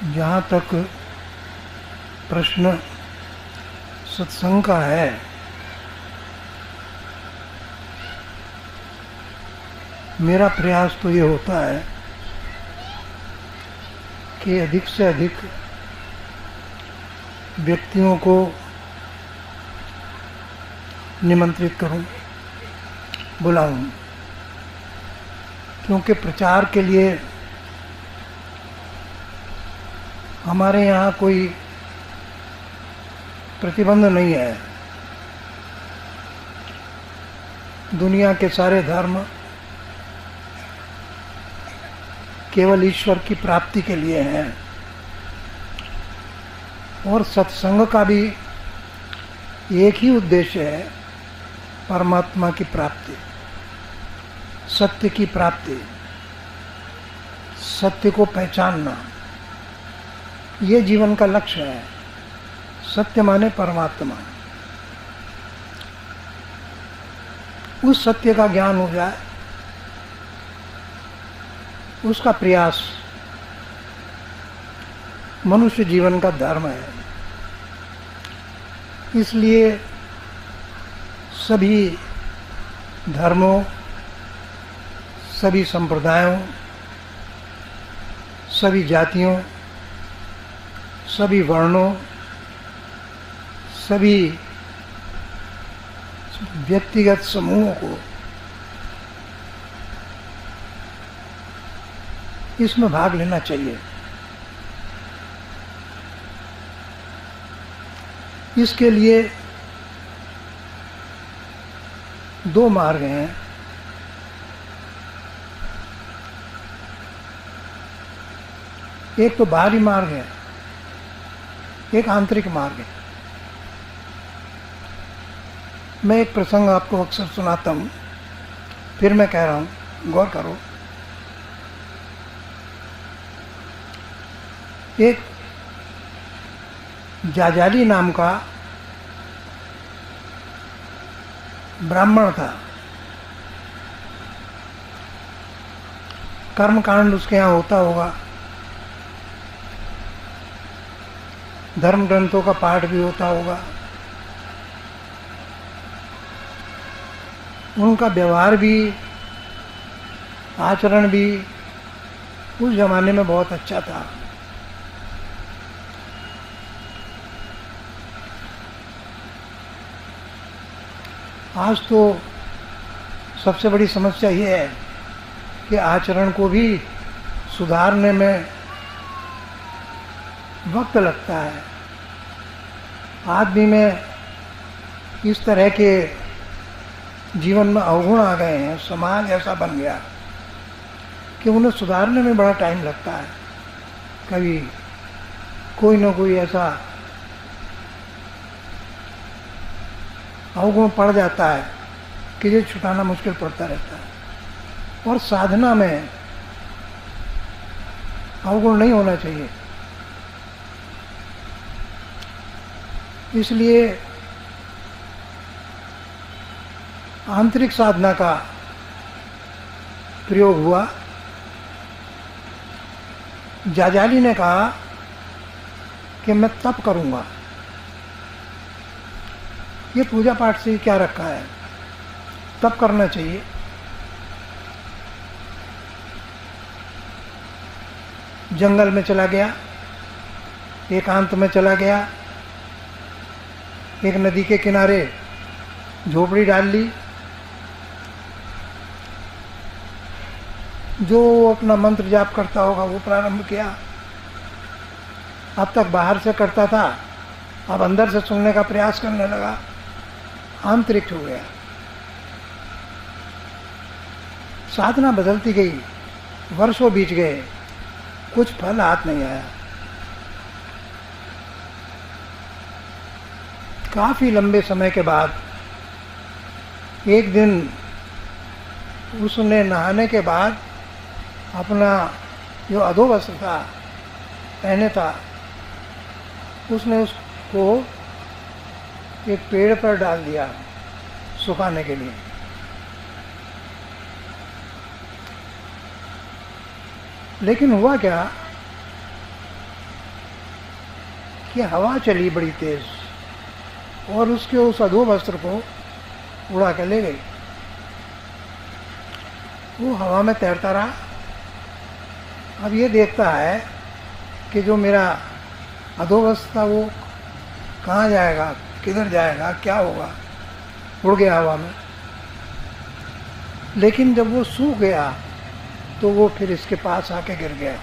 जहाँ तक प्रश्न सत्संग का है, मेरा प्रयास तो ये होता है कि अधिक से अधिक व्यक्तियों को निमंत्रित करूं, बुलाऊं, क्योंकि प्रचार के लिए हमारे यहाँ कोई प्रतिबंध नहीं है। दुनिया के सारे धर्म केवल ईश्वर की प्राप्ति के लिए हैं और सत्संग का भी एक ही उद्देश्य है, परमात्मा की प्राप्ति, सत्य की प्राप्ति, सत्य को पहचानना, ये जीवन का लक्ष्य है। सत्य माने परमात्मा। उस सत्य का ज्ञान हो जाए, उसका प्रयास मनुष्य जीवन का धर्म है। इसलिए सभी धर्मों, सभी संप्रदायों, सभी जातियों, सभी वर्णों, सभी व्यक्तिगत समूहों को इसमें भाग लेना चाहिए। इसके लिए दो मार्ग हैं। एक तो बाहरी मार्ग है, एक आंतरिक मार्ग है। मैं एक प्रसंग आपको अक्सर सुनाता हूँ, फिर मैं कह रहा हूँ, गौर करो। एक जाजाली नाम का ब्राह्मण था। कर्मकांड उसके यहाँ होता होगा, धर्म ग्रंथों का पाठ भी होता होगा। उनका व्यवहार भी, आचरण भी उस जमाने में बहुत अच्छा था। आज तो सबसे बड़ी समस्या ये है कि आचरण को भी सुधारने में वक्त लगता है। आदमी में इस तरह के जीवन में अवगुण आ गए हैं, समाज ऐसा बन गया कि उन्हें सुधारने में बड़ा टाइम लगता है। कभी कोई ना कोई ऐसा अवगुण पड़ जाता है कि ये छुटाना मुश्किल पड़ता रहता है। और साधना में अवगुण नहीं होना चाहिए। इसलिए आंतरिक साधना का प्रयोग हुआ। जाजाली ने कहा कि मैं तप करूंगा। ये पूजा पाठ से क्या रखा है, तप करना चाहिए। जंगल में चला गया, एकांत में चला गया, एक नदी के किनारे झोपड़ी डाल ली, जो अपना मंत्र जाप करता होगा वो प्रारंभ किया। अब तक बाहर से करता था, अब अंदर से सुनने का प्रयास करने लगा। आंतरिक हो गया। साधना बदलती गई, वर्षों बीत गए, कुछ फल हाथ नहीं आया। काफी लंबे समय के बाद एक दिन उसने नहाने के बाद अपना जो अधोवस्त्र था पहने था, उसने उसको एक पेड़ पर डाल दिया सुखाने के लिए। लेकिन हुआ क्या कि हवा चली बड़ी तेज और उसके उस अधो वस्त्र को उड़ा के ले गई। वो हवा में तैरता रहा। अब ये देखता है कि जो मेरा अधोवस्त्र था वो कहाँ जाएगा, किधर जाएगा, क्या होगा। उड़ गया हवा में। लेकिन जब वो सूख गया तो वो फिर इसके पास आके गिर गया,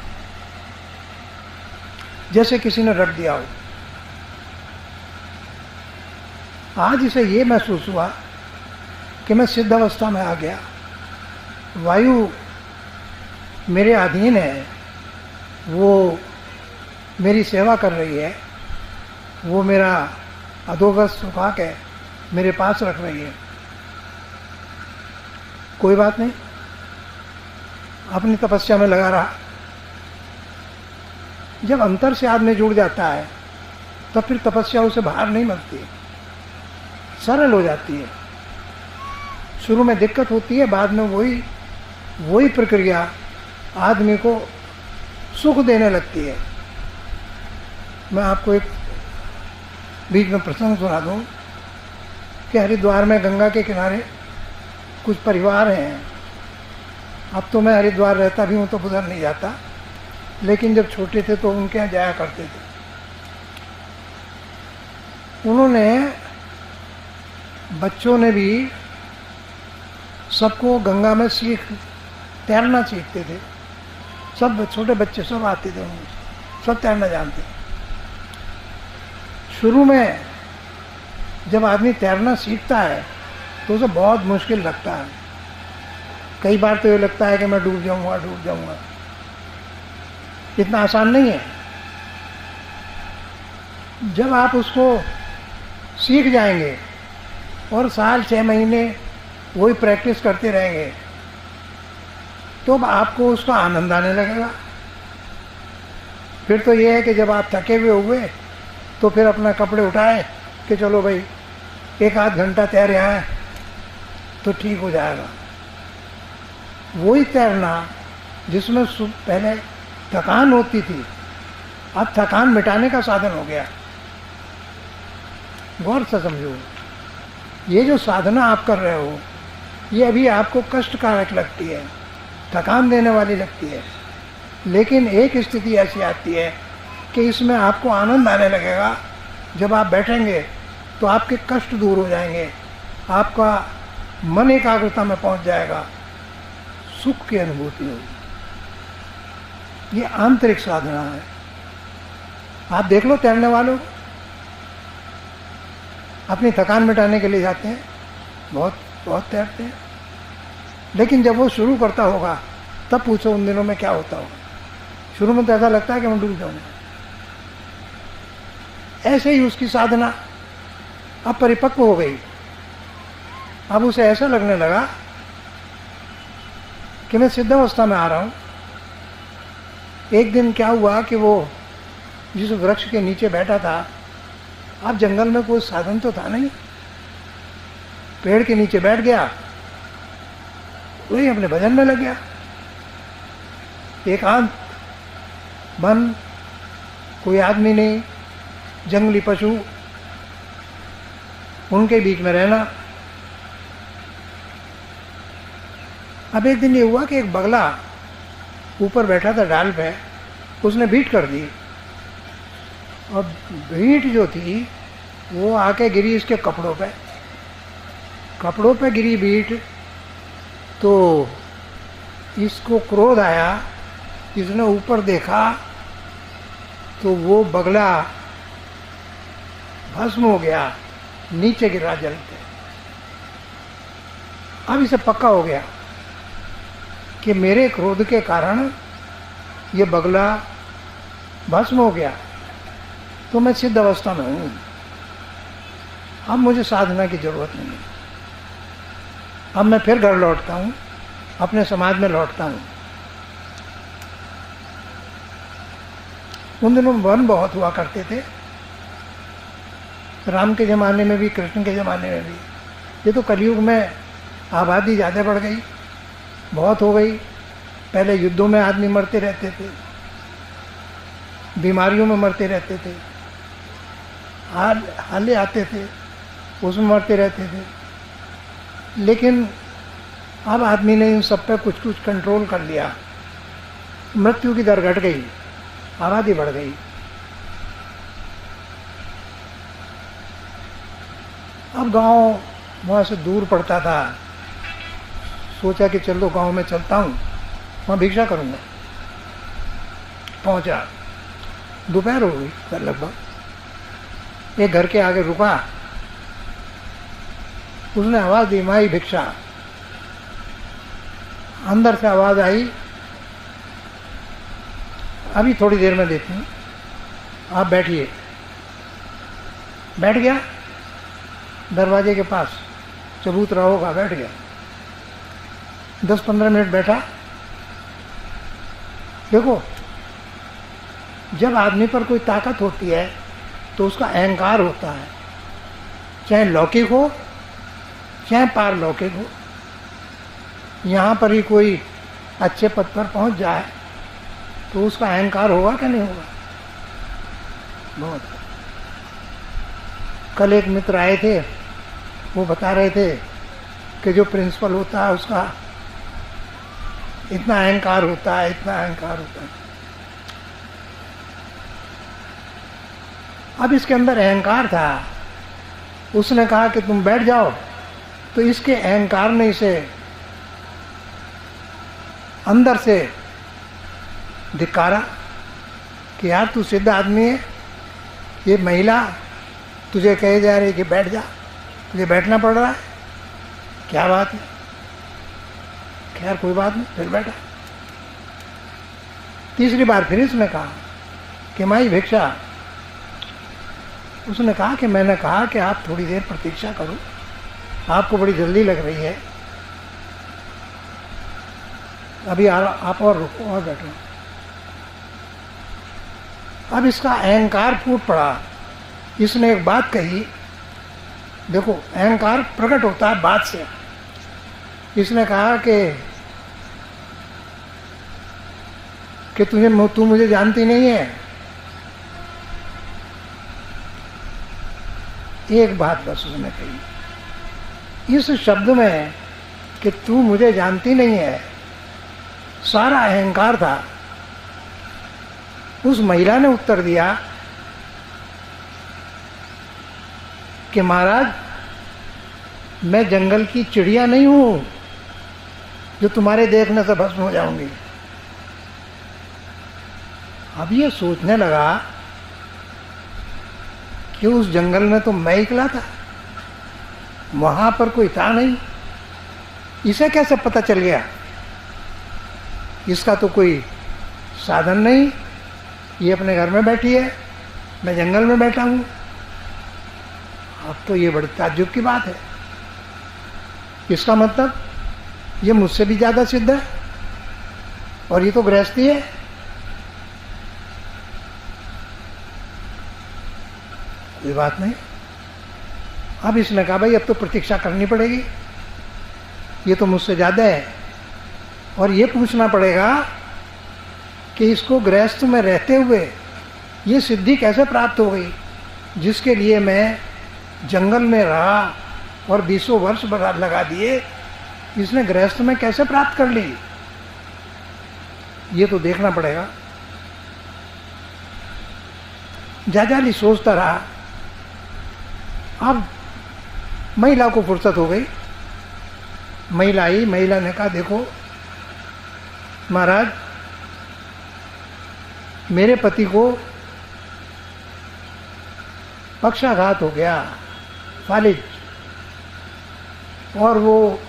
जैसे किसी ने रख दिया हो। आज इसे ये महसूस हुआ कि मैं सिद्ध अवस्था में आ गया, वायु मेरे अधीन है, वो मेरी सेवा कर रही है, वो मेरा अधोगत सुखा के मेरे पास रख रही है। कोई बात नहीं, अपनी तपस्या में लगा रहा। जब अंतर से आदमी जुड़ जाता है तब फिर तपस्या उसे बाहर नहीं मिलती, सरल हो जाती है। शुरू में दिक्कत होती है, बाद में वही प्रक्रिया आदमी को सुख देने लगती है। मैं आपको एक बीच में प्रसंग सुना दूं कि हरिद्वार में गंगा के किनारे कुछ परिवार हैं। अब तो मैं हरिद्वार रहता भी हूँ तो उधर नहीं जाता, लेकिन जब छोटे थे तो उनके यहाँ जाया करते थे। उन्होंने, बच्चों ने भी सबको गंगा में तैरना सीखते थे। सब छोटे बच्चे सब आते थे, सब तैरना जानते। शुरू में जब आदमी तैरना सीखता है तो उसे बहुत मुश्किल लगता है। कई बार तो ये लगता है कि मैं डूब जाऊंगा। इतना आसान नहीं है। जब आप उसको सीख जाएंगे और साल 6 महीने वही प्रैक्टिस करते रहेंगे तो अब आपको उसका आनंद आने लगेगा। फिर तो ये है कि जब आप थके हुए तो फिर अपना कपड़े उठाए कि चलो भाई 1-8 घंटा तैरे आए तो ठीक हो जाएगा। वही तैरना जिसमें पहले थकान होती थी, अब थकान मिटाने का साधन हो गया। गौर से समझो, ये जो साधना आप कर रहे हो ये अभी आपको कष्टकारक लगती है, थकान देने वाली लगती है, लेकिन एक स्थिति ऐसी आती है कि इसमें आपको आनंद आने लगेगा। जब आप बैठेंगे तो आपके कष्ट दूर हो जाएंगे, आपका मन एकाग्रता में पहुंच जाएगा, सुख की अनुभूति होगी। ये आंतरिक साधना है। आप देख लो, तैरने वालों अपनी थकान मिटाने के लिए जाते हैं, बहुत तैरते हैं, लेकिन जब वो शुरू करता होगा तब पूछो उन दिनों में क्या होता होगा। शुरू में तो ऐसा लगता है कि मैं डूब जाऊंगा। ऐसे ही उसकी साधना अब परिपक्व हो गई। अब उसे ऐसा लगने लगा कि मैं सिद्ध अवस्था में आ रहा हूं। एक दिन क्या हुआ कि वो जिस वृक्ष के नीचे बैठा था, अब जंगल में कोई साधन तो था नहीं, पेड़ के नीचे बैठ गया, वही अपने भजन में लग गया। एकांत बन, कोई आदमी नहीं, जंगली पशु, उनके बीच में रहना। अब एक दिन ये हुआ कि एक बगला ऊपर बैठा था डाल पे, उसने भीट कर दी और भीट जो थी वो आके गिरी इसके कपड़ों पे गिरी भीट। तो इसको क्रोध आया, इसने ऊपर देखा तो वो बगला भस्म हो गया, नीचे गिरा जल पे। अब इसे पक्का हो गया कि मेरे क्रोध के कारण ये बगला भस्म हो गया, तो मैं सिद्ध अवस्था में हूँ, अब मुझे साधना की जरूरत नहीं है। अब मैं फिर घर लौटता हूँ, अपने समाज में लौटता हूँ। उन दिनों वन बहुत हुआ करते थे, राम के ज़माने में भी, कृष्ण के ज़माने में भी। ये तो कलयुग में आबादी ज़्यादा बढ़ गई, बहुत हो गई। पहले युद्धों में आदमी मरते रहते थे, बीमारियों में मरते रहते थे, हाले आते थे, उसमें मरते रहते थे। लेकिन अब आदमी ने इन सब पे कुछ कुछ कंट्रोल कर लिया, मृत्यु की दर घट गई, आबादी बढ़ गई। अब गांव वहाँ से दूर पड़ता था, सोचा कि चलो गांव में चलता हूँ, वहाँ भिक्षा करूँगा। पहुँचा, दोपहर हो गई लगभग। एक घर के आगे रुका, उसने आवाज़ दी, माई भिक्षा। अंदर से आवाज़ आई, अभी थोड़ी देर में देती हूँ, आप बैठिए। बैठ गया दरवाजे के पास, चबूतरा होगा, बैठ गया। 10-15 मिनट बैठा। देखो, जब आदमी पर कोई ताकत होती है तो उसका अहंकार होता है, चाहे लौकिक हो चाहे पारलौकिक हो। यहाँ पर ही कोई अच्छे पद पर पहुँच जाए तो उसका अहंकार होगा कि नहीं होगा? बहुत। कल एक मित्र आए थे, वो बता रहे थे कि जो प्रिंसिपल होता है उसका इतना अहंकार होता है, इतना अहंकार होता है। अब इसके अंदर अहंकार था। उसने कहा कि तुम बैठ जाओ, तो इसके अहंकार ने इसे अंदर से धिक्कारा कि यार तू सिद्ध आदमी है, ये महिला तुझे कहे जा रही कि बैठ जा, तुझे बैठना पड़ रहा है, क्या बात है? खैर कोई बात नहीं, फिर बैठा। तीसरी बार फिर इसने कहा कि माई भिक्षा। उसने कहा कि मैंने कहा कि आप थोड़ी देर प्रतीक्षा करो, आपको बड़ी जल्दी लग रही है, अभी आप और रुको और बैठो। अब इसका अहंकार फूट पड़ा। इसने एक बात कही, देखो अहंकार प्रकट होता है बात से। इसने कहा कि तू मुझे जानती नहीं है। एक बात बस उसने कही। इस शब्द में कि तू मुझे जानती नहीं है, सारा अहंकार था। उस महिला ने उत्तर दिया कि महाराज, मैं जंगल की चिड़िया नहीं हूं जो तुम्हारे देखने से भस्म हो जाऊंगी। अब ये सोचने लगा कि उस जंगल में तो मैं निकला था, वहां पर कोई था नहीं, इसे कैसे पता चल गया? इसका तो कोई साधन नहीं, ये अपने घर में बैठी है, मैं जंगल में बैठा हूं। अब तो ये बड़ी ताज्जुब की बात है। इसका मतलब ये मुझसे भी ज्यादा सिद्ध है, और ये तो गृहस्थी है। कोई बात नहीं। अब इसने कहा भाई अब तो प्रतीक्षा करनी पड़ेगी, ये तो मुझसे ज्यादा है, और ये पूछना पड़ेगा कि इसको गृहस्थ में रहते हुए ये सिद्धि कैसे प्राप्त हो गई, जिसके लिए मैं जंगल में रहा और 20 वर्ष लगा दिए, इसने गृहस्थ में कैसे प्राप्त कर ली, ये तो देखना पड़ेगा। जाजाली सोचता रहा। अब महिला को फुर्सत हो गई। महिला आई, महिला ने कहा देखो महाराज, मेरे पति को पक्षाघात हो गया, फालिज, और वो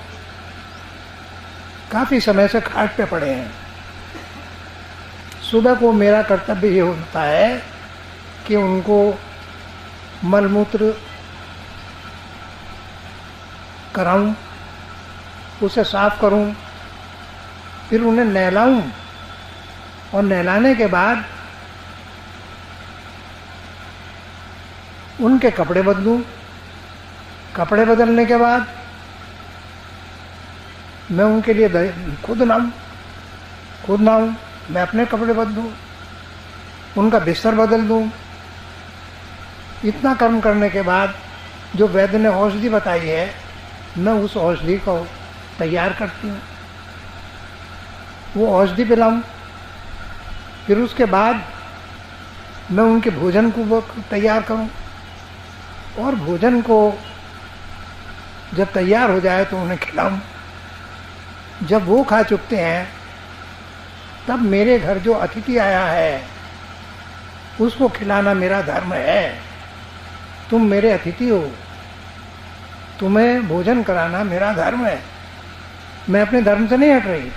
काफी समय से खाट पे पड़े हैं। सुबह को मेरा कर्तव्य ये होता है कि उनको मलमूत्र कराऊं, उसे साफ करूं, फिर उन्हें नहलाऊं, और नहलाने के बाद उनके कपड़े बदलूं। कपड़े बदलने के बाद मैं उनके लिए खुद नहाऊं, मैं अपने कपड़े बदलूं, उनका बिस्तर बदल दूं, इतना कर्म करने के बाद जो वैद्य ने औषधि बताई है, मैं उस औषधि को तैयार करती हूँ, वो औषधि पिलाऊँ। फिर उसके बाद मैं उनके भोजन को वो तैयार करूँ, और भोजन को जब तैयार हो जाए तो उन्हें खिलाऊँ। जब वो खा चुकते हैं तब मेरे घर जो अतिथि आया है उसको खिलाना मेरा धर्म है। तुम मेरे अतिथि हो, तुम्हें भोजन कराना मेरा धर्म है। मैं अपने धर्म से नहीं हट रही,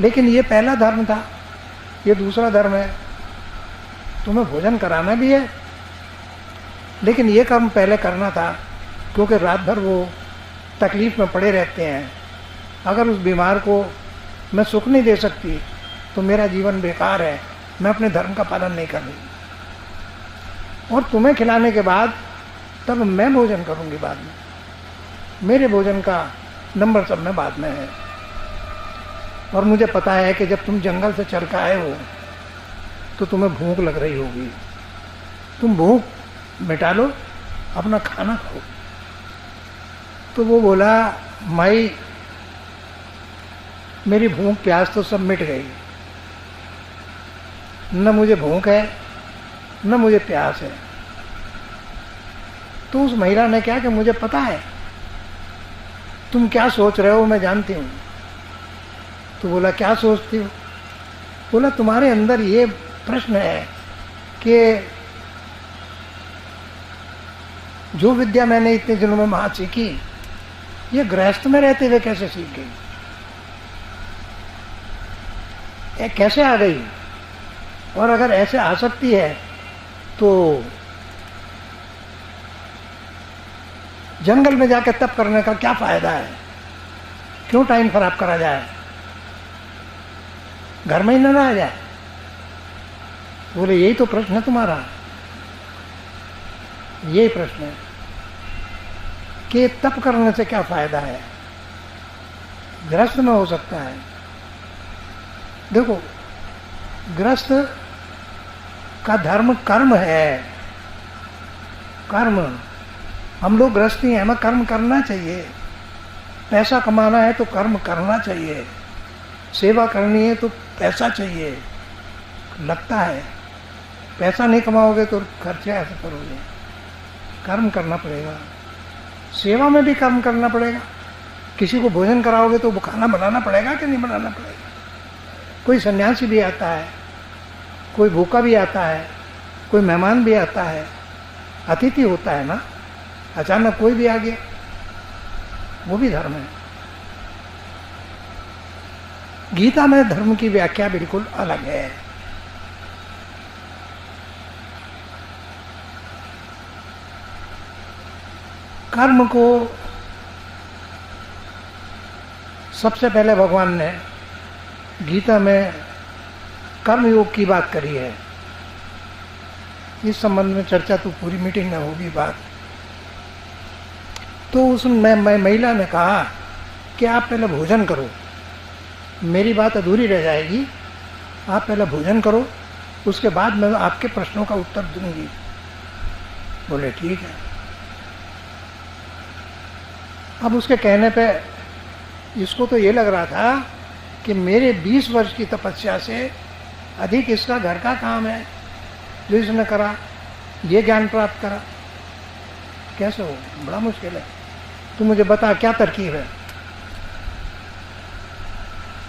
लेकिन ये पहला धर्म था, ये दूसरा धर्म है। तुम्हें भोजन कराना भी है, लेकिन ये कर्म पहले करना था, क्योंकि रात भर वो तकलीफ में पड़े रहते हैं। अगर उस बीमार को मैं सुख नहीं दे सकती तो मेरा जीवन बेकार है, मैं अपने धर्म का पालन नहीं कर रही। और तुम्हें खिलाने के बाद तब मैं भोजन करूंगी बाद में। मेरे भोजन का नंबर सब में बाद में है। और मुझे पता है कि जब तुम जंगल से चल कर आए हो तो तुम्हें भूख लग रही होगी, तुम भूख मिटा लो, अपना खाना खाओ। तो वो बोला, माई मेरी भूख प्यास तो सब मिट गई, न मुझे भूख है न मुझे प्यास है। तो उस महिला ने क्या कि मुझे पता है तुम क्या सोच रहे हो, मैं जानती हूँ। तो बोला, क्या सोचती हो? बोला, तुम्हारे अंदर ये प्रश्न है कि जो विद्या मैंने इतने दिनों में वहां सीखी, ये गृहस्थ में रहते हुए कैसे सीख गई, ये कैसे आ गई? और अगर ऐसे आ सकती है तो जंगल में जाकर तप करने का क्या फायदा है? क्यों टाइम खराब करा जाए, घर में ही न रहा जाए? बोले, यही तो प्रश्न है तुम्हारा, यही प्रश्न है कि तप करने से क्या फायदा है, गृहस्थ में हो सकता है। देखो, गृहस्थ का धर्म कर्म है, कर्म। हम लोग गृहस्थी हैं, हमें कर्म करना चाहिए। पैसा कमाना है तो कर्म करना चाहिए, सेवा करनी है तो पैसा चाहिए, लगता है। पैसा नहीं कमाओगे तो खर्चे ऐसे करोगे, कर्म करना पड़ेगा। सेवा में भी कर्म करना पड़ेगा। किसी को भोजन कराओगे तो वो खाना बनाना पड़ेगा कि नहीं बनाना पड़ेगा? कोई सन्यासी भी आता है, कोई भूखा भी आता है, कोई मेहमान भी आता है, अतिथि होता है ना। अचानक कोई भी आ गया, वो भी धर्म है। गीता में धर्म की व्याख्या बिल्कुल अलग है। कर्म को सबसे पहले भगवान ने गीता में कर्मयोग की बात करी है। इस संबंध में चर्चा तो पूरी मीटिंग में होगी बात। तो उसमें महिला ने कहा कि आप पहले भोजन करो, मेरी बात अधूरी रह जाएगी, आप पहले भोजन करो, उसके बाद मैं आपके प्रश्नों का उत्तर दूंगी। बोले, ठीक है। अब उसके कहने पे इसको तो ये लग रहा था कि मेरे 20 वर्ष की तपस्या से अधिक इसका घर का काम है जो इसने करा, ये ज्ञान प्राप्त करा। कैसे हो? बड़ा मुश्किल है। तू मुझे बता क्या तरकीब है।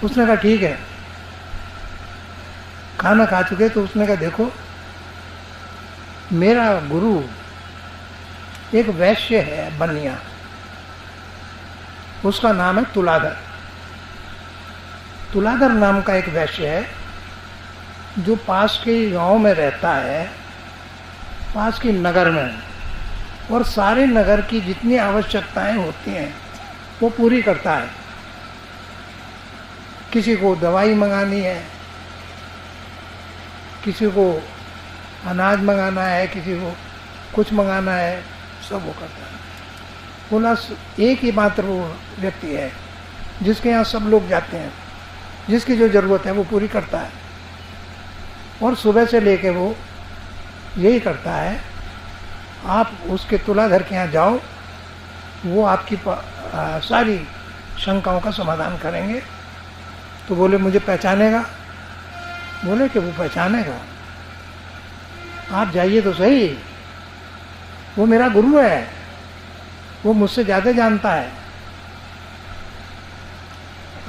उसने कहा, ठीक है। खाना खा चुके तो उसने कहा, देखो मेरा गुरु एक वैश्य है बनिया, उसका नाम है तुलाधर। तुलाधर नाम का एक वैश्य है जो पास के गांव में रहता है, पास की नगर में, और सारे नगर की जितनी आवश्यकताएं होती हैं वो पूरी करता है। किसी को दवाई मंगानी है, किसी को अनाज मंगाना है, किसी को कुछ मंगाना है, सब वो करता है। बोला, एक ही मात्र वो व्यक्ति है जिसके यहाँ सब लोग जाते हैं, जिसकी जो ज़रूरत है वो पूरी करता है। और सुबह से लेके वो यही करता है आप उसके तुलाधर के यहाँ जाओ, वो आपकी सारी शंकाओं का समाधान करेंगे। तो बोले मुझे पहचानेगा? बोले कि वो पहचानेगा, आप जाइए तो सही, वो मेरा गुरु है, वो मुझसे ज़्यादा जानता है।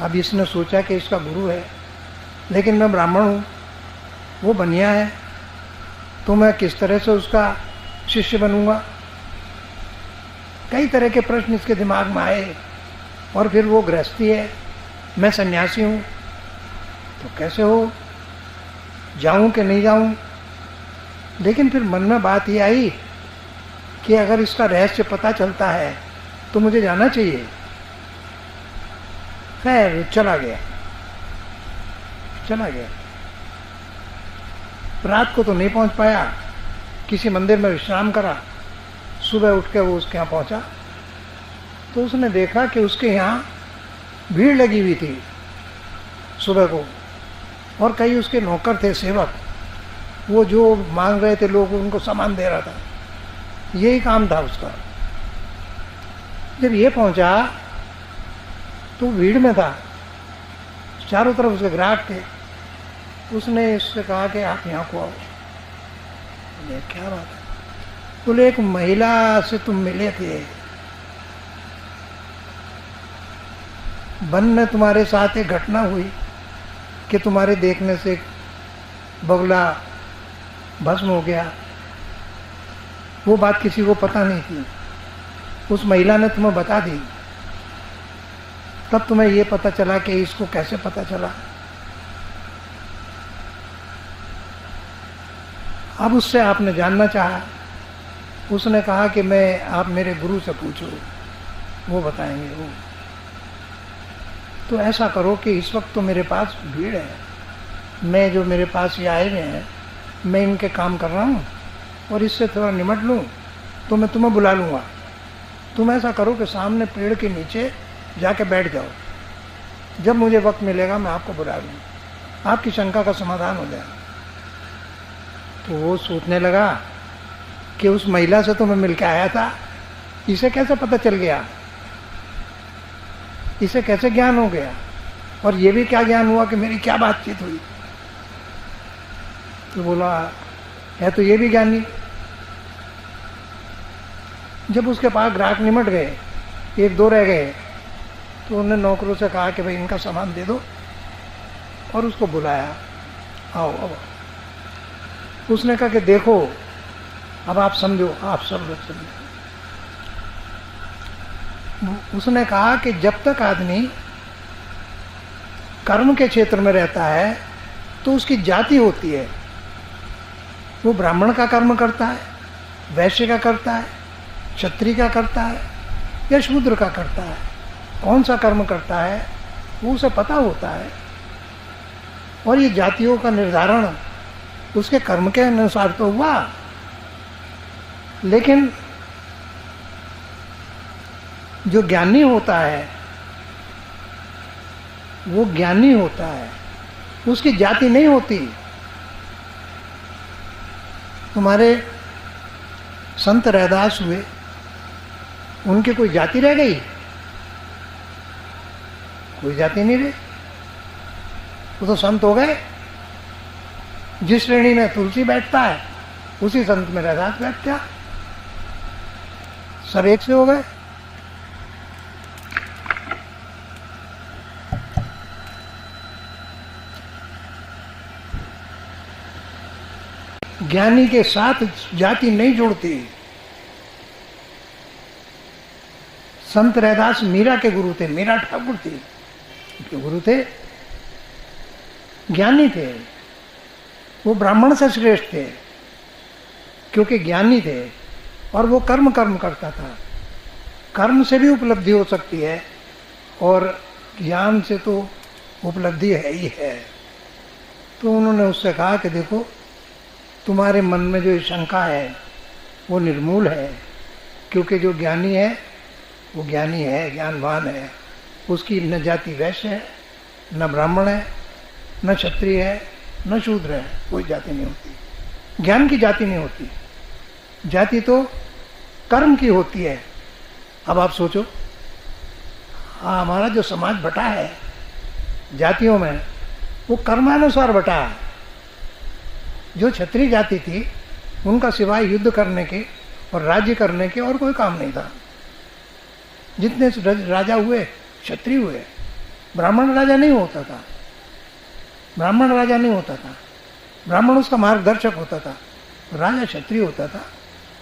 अब इसने सोचा कि इसका गुरु है, लेकिन मैं ब्राह्मण हूँ, वो बनिया है, तो मैं किस तरह से उसका शिष्य बनूंगा। कई तरह के प्रश्न इसके दिमाग में आए। और फिर वो गृहस्थी है, मैं सन्यासी हूँ, तो कैसे हो, जाऊं कि नहीं जाऊं। लेकिन फिर मन में बात ये आई कि अगर इसका रहस्य पता चलता है तो मुझे जाना चाहिए। खैर चला गया। रात को तो नहीं पहुंच पाया, किसी मंदिर में विश्राम करा। सुबह उठ के वो उसके यहाँ पहुंचा तो उसने देखा कि उसके यहाँ भीड़ लगी हुई थी सुबह को, और कई उसके नौकर थे, सेवक, वो जो मांग रहे थे लोग उनको सामान दे रहा था, यही काम था उसका। जब ये पहुंचा तो भीड़ में था, चारों तरफ उसके ग्राहक थे। उसने इससे कहा कि आप यहाँ को आओ। बोले क्या बात है? बोले एक महिला से तुम मिले थे, वन में तुम्हारे साथ एक घटना हुई कि तुम्हारे देखने से बगुला भस्म हो गया। वो बात किसी को पता नहीं थी, उस महिला ने तुम्हें बता दी, तब तुम्हें ये पता चला कि इसको कैसे पता चला। अब उससे आपने जानना चाहा। उसने कहा कि मैं, आप मेरे गुरु से पूछो, वो बताएंगे वो। तो ऐसा करो कि इस वक्त तो मेरे पास भीड़ है, मैं जो मेरे पास ये आए हुए हैं, मैं इनके काम कर रहा हूँ और इससे थोड़ा निमट लूँ तो मैं तुम्हें बुला लूँगा। तुम ऐसा करो कि सामने पेड़ के नीचे जाके बैठ जाओ, जब मुझे वक्त मिलेगा मैं आपको बुला लूँगा, आपकी शंका का समाधान हो जाएगा। तो वो सोचने लगा कि उस महिला से तो मैं मिलकर आया था, इसे कैसे पता चल गया, इसे कैसे ज्ञान हो गया, और ये भी क्या ज्ञान हुआ कि मेरी क्या बातचीत हुई। तो बोला है तो ये भी ज्ञानी। जब उसके पास ग्राहक निमट गए, एक दो रह गए, तो उन्होंने नौकरों से कहा कि भाई इनका सामान दे दो, और उसको बुलाया, आओ अब। उसने कहा कि देखो अब आप समझो, आप सब लोग समझो। उसने कहा कि जब तक आदमी कर्म के क्षेत्र में रहता है तो उसकी जाति होती है, वो ब्राह्मण का कर्म करता है, वैश्य का करता है, क्षत्रिय का करता है या शूद्र का करता है, कौन सा कर्म करता है वो उसे पता होता है। और ये जातियों का निर्धारण उसके कर्म के अनुसार तो हुआ, लेकिन जो ज्ञानी होता है वो ज्ञानी होता है, उसकी जाति नहीं होती। तुम्हारे संत रैदास हुए, उनकी कोई जाति रह गई? कोई जाति नहीं रही, वो तो संत हो गए। जिस श्रेणी में तुलसी बैठता है उसी संत में रैदास बैठता, सब एक से हो गए। ज्ञानी के साथ जाति नहीं जुड़ती। संत रैदास मीरा के गुरु थे, मीरा ठाकुर थी, उनके गुरु थे, ज्ञानी थे, वो ब्राह्मण से श्रेष्ठ थे क्योंकि ज्ञानी थे, और वो कर्म करता था। कर्म से भी उपलब्धि हो सकती है और ज्ञान से तो उपलब्धि है ही है। तो उन्होंने उससे कहा कि देखो तुम्हारे मन में जो शंका है वो निर्मूल है, क्योंकि जो ज्ञानी है वो ज्ञानी है, ज्ञानवान है, उसकी न जाति वैश्य है, न ब्राह्मण है, न क्षत्रिय है, न शूद्र है, कोई जाति नहीं होती। ज्ञान की जाति नहीं होती। जाति तो कर्म की होती है। अब आप सोचो, हमारा जो समाज बटा है जातियों में, वो कर्मानुसार बटा है। जो क्षत्रिय जाति थी उनका सिवाय युद्ध करने के और राज्य करने के और कोई काम नहीं था। जितने राजा हुए क्षत्रिय हुए, ब्राह्मण राजा नहीं होता था। ब्राह्मण राजा नहीं होता था, ब्राह्मण उसका मार्गदर्शक होता था। राजा क्षत्रिय होता था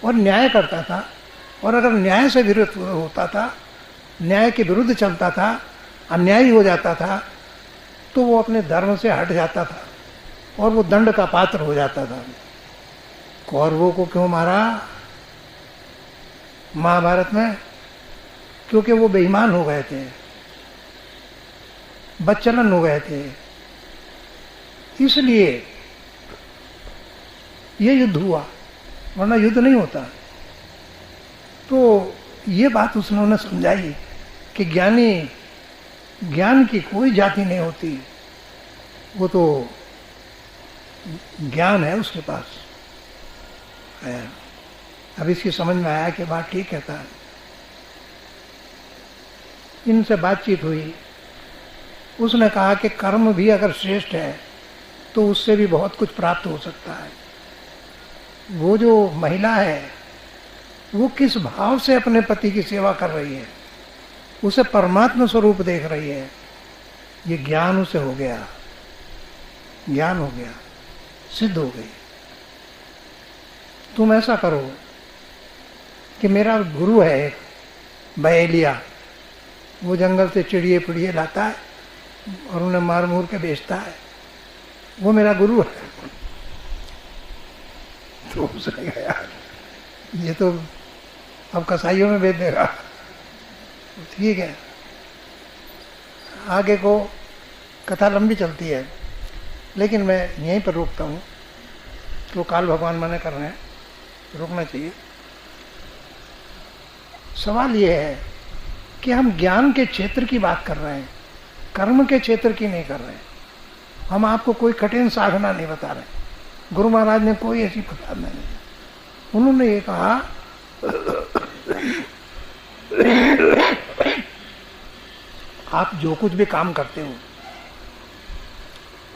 और न्याय करता था, और अगर न्याय से विरुद्ध होता था, न्याय के विरुद्ध चलता था, अन्यायी हो जाता था, तो वो अपने धर्म से हट जाता था और वो दंड का पात्र हो जाता था। कौरवों को क्यों मारा महाभारत में? क्योंकि वो बेईमान हो गए थे, बदचलन हो गए थे, इसलिए ये युद्ध हुआ, वरना युद्ध नहीं होता। तो ये बात उसने समझाई कि ज्ञानी, ज्ञान की कोई जाति नहीं होती, वो तो ज्ञान है उसके पास। अब इसकी समझ में आया कि बात ठीक कहता है। इनसे बातचीत हुई, उसने कहा कि कर्म भी अगर श्रेष्ठ है तो उससे भी बहुत कुछ प्राप्त हो सकता है। वो जो महिला है वो किस भाव से अपने पति की सेवा कर रही है, उसे परमात्मा स्वरूप देख रही है, ये ज्ञान उसे हो गया, ज्ञान हो गया, सिद्ध हो गई। तुम ऐसा करो कि मेरा गुरु है एक बहेलिया, वो जंगल से चिड़िए पिड़िए लाता है और उन्हें मार मूर के बेचता है, वो मेरा गुरु है। तो उसने कहा यार ये तो अब कसाईयों में बेच देगा। ठीक है, आगे को कथा लंबी चलती है, लेकिन मैं यहीं पर रुकता हूँ। तो काल भगवान मना कर रहे हैं, रुकना चाहिए। सवाल ये है कि हम ज्ञान के क्षेत्र की बात कर रहे हैं, कर्म के क्षेत्र की नहीं कर रहे हैं। हम आपको कोई कठिन साधना नहीं बता रहे। गुरु महाराज ने कोई ऐसी साधना नहीं, उन्होंने ये कहा आप जो कुछ भी काम करते हो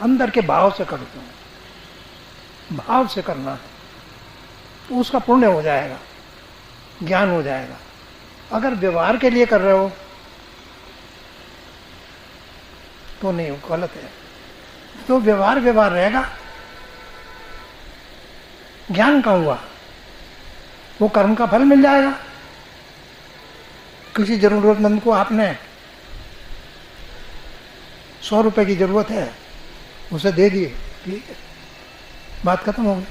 अंदर के भाव से करते हो, भाव से करना है तो उसका पुण्य हो जाएगा, ज्ञान हो जाएगा। अगर व्यवहार के लिए कर रहे हो तो नहीं, गलत है। तो व्यवहार व्यवहार रहेगा, ज्ञान का हुआ, वो कर्म का फल मिल जाएगा। किसी जरूरतमंद को आपने 100 रुपए की जरूरत है, उसे दे दिए, ठीक है, बात खत्म हो गई।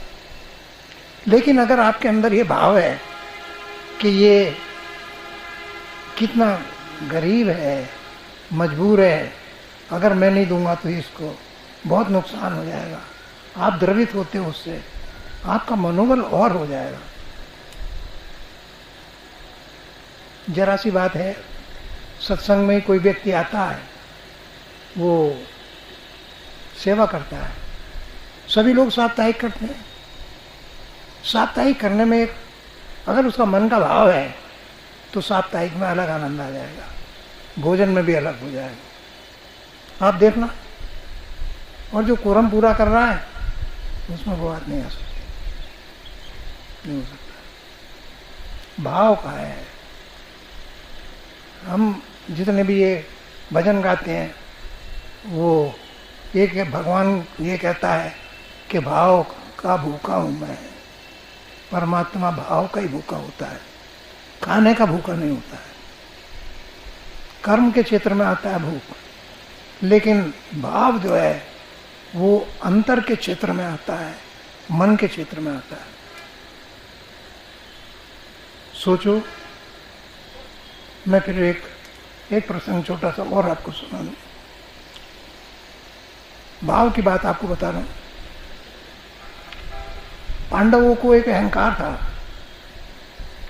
लेकिन अगर आपके अंदर ये भाव है कि ये कितना गरीब है, मजबूर है, अगर मैं नहीं दूंगा तो इसको बहुत नुकसान हो जाएगा, आप द्रवित होते हो उससे, आपका मनोबल और हो जाएगा। जरा सी बात है, सत्संग में कोई व्यक्ति आता है, वो सेवा करता है, सभी लोग साप्ताहिक करते हैं। साप्ताहिक करने में अगर उसका मन का भाव है तो साप्ताहिक में अलग आनंद आ जाएगा, भोजन में भी अलग हो जाएगा, आप देखना। और जो कोरम पूरा कर रहा है उसमें वो बात नहीं आ सकती, नहीं हो सकता। भाव का है। हम जितने भी ये भजन गाते हैं, वो एक भगवान ये कहता है कि भाव का भूखा हूं मैं। परमात्मा भाव का ही भूखा होता है, खाने का भूखा नहीं होता है। कर्म के क्षेत्र में आता है भूख, लेकिन भाव जो है वो अंतर के क्षेत्र में आता है, मन के क्षेत्र में आता है। सोचो, मैं फिर एक प्रसंग छोटा सा और आपको सुना दूं। भाव की बात आपको बता रहा हूं। पांडवों को एक अहंकार था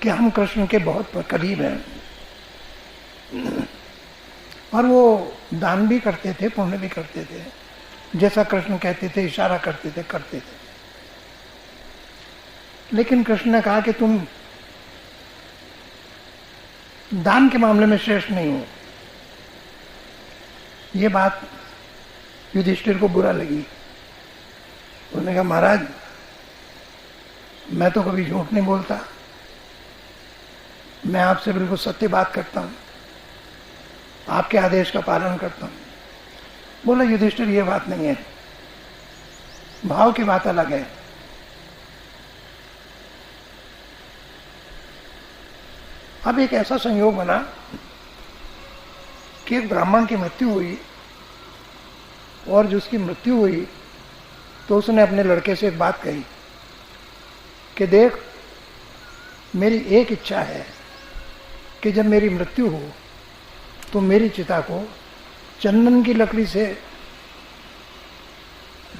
कि हम कृष्ण के बहुत करीब हैं, और वो दान भी करते थे, पुण्य भी करते थे, जैसा कृष्ण कहते थे, इशारा करते थे, करते थे। लेकिन कृष्ण ने कहा कि तुम दान के मामले में श्रेष्ठ नहीं हो। ये बात युधिष्ठिर को बुरा लगी। उन्होंने कहा महाराज मैं तो कभी झूठ नहीं बोलता, मैं आपसे बिल्कुल सत्य बात करता हूं, आपके आदेश का पालन करता हूं। बोला युधिष्ठिर ये बात नहीं है, भाव की बात अलग है। अब एक ऐसा संयोग बना कि एक ब्राह्मण की मृत्यु हुई, और जिसकी मृत्यु हुई तो उसने अपने लड़के से एक बात कही कि देख मेरी एक इच्छा है कि जब मेरी मृत्यु हो तो मेरी चिता को चंदन की लकड़ी से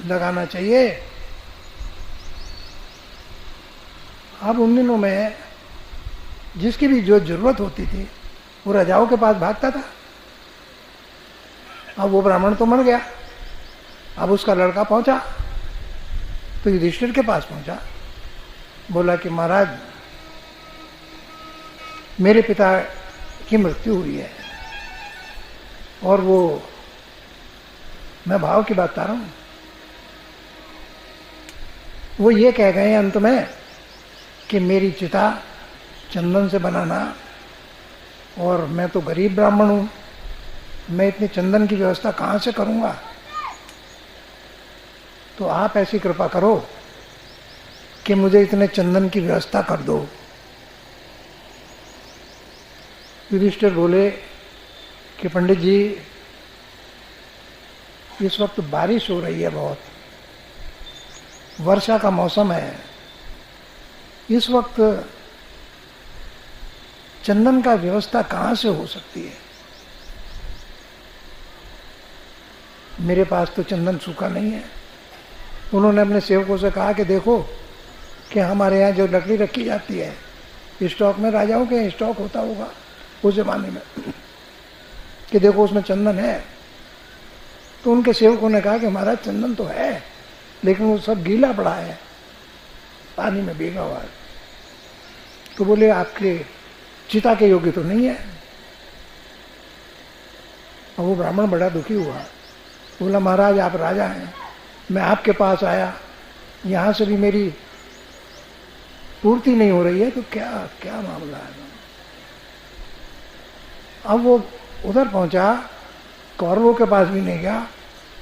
लगाना चाहिए। अब उन दिनों में जिसकी भी जो जरूरत होती थी वो राजाओं के पास भागता था। अब वो ब्राह्मण तो मर गया, अब उसका लड़का पहुंचा तो युधिष्ठिर के पास पहुंचा, बोला कि महाराज मेरे पिता की मृत्यु हुई है, और वो मैं भाव की बात बता रहा हूं, वो ये कह गए अंत में कि मेरी चिता चंदन से बनाना, और मैं तो गरीब ब्राह्मण हूं, मैं इतनी चंदन की व्यवस्था कहां से करूंगा, तो आप ऐसी कृपा करो कि मुझे इतने चंदन की व्यवस्था कर दो। युधिष्ठिर बोले कि पंडित जी इस वक्त बारिश हो रही है, बहुत वर्षा का मौसम है, इस वक्त चंदन का व्यवस्था कहां से हो सकती है, मेरे पास तो चंदन सूखा नहीं है। उन्होंने अपने सेवकों से कहा कि देखो कि हमारे यहाँ जो लकड़ी रखी जाती है स्टॉक में, राजाओं के स्टॉक होता होगा उस जमाने में, कि देखो उसमें चंदन है। तो उनके सेवकों ने कहा कि हमारा चंदन तो है लेकिन वो सब गीला पड़ा है, पानी में भीगा हुआ है। तो बोले आपके चिता के योग्य तो नहीं है। और वो ब्राह्मण बड़ा दुखी हुआ, बोला महाराज आप राजा हैं, मैं आपके पास आया, यहाँ से भी मेरी पूर्ति नहीं हो रही है, तो क्या क्या मामला है। अब वो उधर पहुंचा, कौरवों के पास भी नहीं गया,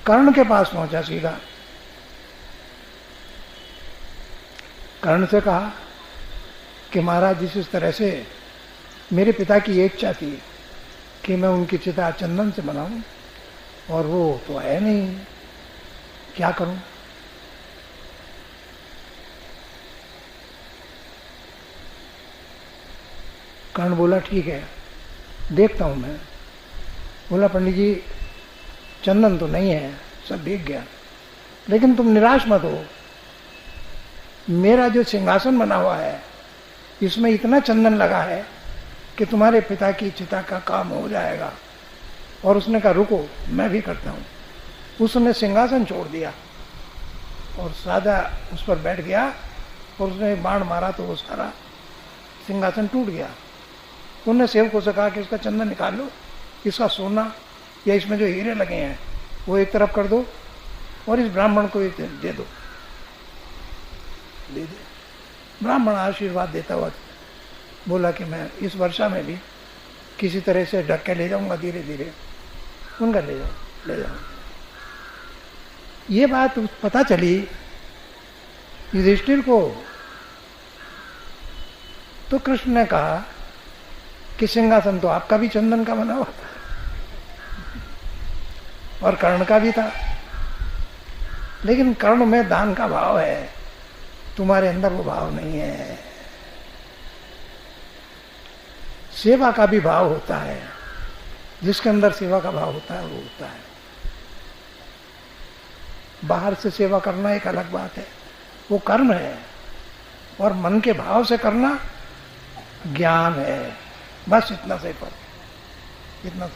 कर्ण के पास पहुंचा सीधा। कर्ण से कहा कि महाराज जिस तरह से मेरे पिता की ये इच्छा थी कि मैं उनकी चिता चंदन से बनाऊं, और वो तो है नहीं, क्या करूं। कर्ण बोला ठीक है देखता हूं मैं। बोला पंडित जी चंदन तो नहीं है, सब भीग गया, लेकिन तुम निराश मत हो, मेरा जो सिंहासन बना हुआ है इसमें इतना चंदन लगा है कि तुम्हारे पिता की चिता का काम हो जाएगा। और उसने कहा रुको मैं भी करता हूं। उसने सिंहासन छोड़ दिया और सादा उस पर बैठ गया, और उसने बाण मारा तो वो सारा सिंहासन टूट गया। उन्होंने सेवकों से कहा कि इसका चंदन निकाल लो, इसका सोना या इसमें जो हीरे लगे हैं वो एक तरफ कर दो, और इस ब्राह्मण को एक दे दो। दे दे। ब्राह्मण आशीर्वाद देता हुआ बोला कि मैं इस वर्षा में भी किसी तरह से ढक के ले जाऊंगा, धीरे धीरे। उनका ले जाओ ले जाओ। ये बात पता चली युधिष्ठिर को, तो कृष्ण ने कहा कि सिंहासन तो आपका भी चंदन का बना हुआ था और कर्ण का भी था, लेकिन कर्ण में दान का भाव है, तुम्हारे अंदर वो भाव नहीं है। सेवा का भी भाव होता है, जिसके अंदर सेवा का भाव होता है वो होता है। बाहर से सेवा करना एक अलग बात है, वो कर्म है, और मन के भाव से करना ज्ञान है। बस इतना से पर इतना